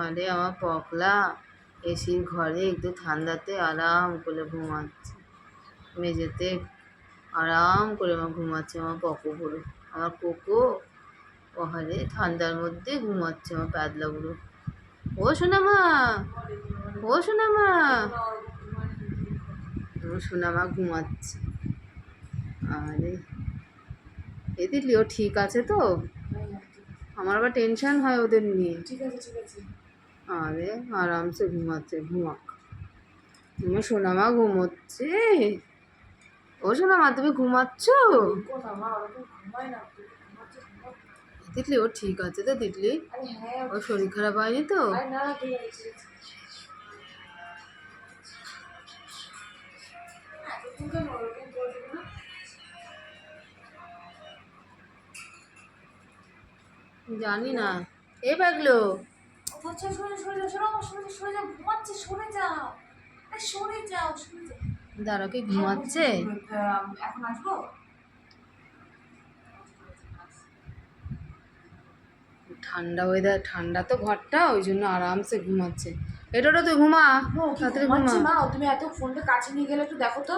আরে আমার পকলা এসির ঘরে একটু ঠান্ডাতে আরাম করে ঘুমাচ্ছে, মেঝেতে আরাম করে আমার ঘুমাচ্ছে আমার পকোগুলো। আমার কোকো ওখানে ঠান্ডার মধ্যে ঘুমাচ্ছে আমার প্যাদলাগুলো। ও সোনামা, ও সোনামা, ও সোনামা ঘুমাচ্ছে। আরে এ দিলি ও ঠিক আছে তো? আমার আবার টেনশন হয় ওদের নিয়ে। ঠিক আছে ঠিক আছে। আরে আরামসে ঘুমাচ্ছে, ঘুমাক। তুমি সোনামা ঘুমোচ্ছে। ও সোনামা তুমি ঘুমাচ্ছ? দেখো না মা ওরকম ঘুমায় না, ঘুমাচ্ছে ঘুমাচ্ছে। তিতলি ও ঠিক আছে তো? তিতলি আরে হ্যাঁ ওর শরীর খারাপ হয়নি তো? আরে না না ঠিক আছে ঠিক আছে। এতক্ষণ কেন ওরকম করবে না? জানি না। এ পাগলো আচ্ছা সরে সরে যাও, সরে যাও, সরে যাও, সরে যাও, ঘুমাচ্ছে, সরে যাও, আরে সরে যাও, সরে যাও। দাঁড়াও, কি ঘুমাচ্ছে? এখন আসবো? ঠান্ডা ওয়েদার, ঠান্ডা তো ঘরটা, ওই জন্য আরামসে ঘুমাচ্ছে। এটা তুই ঘুমা, তাড়াতাড়ি ঘুমা। ঘুমাচ্ছি মা, তুমি এত ফোনটা কাছে নিয়ে গেলে একটু দেখো তো।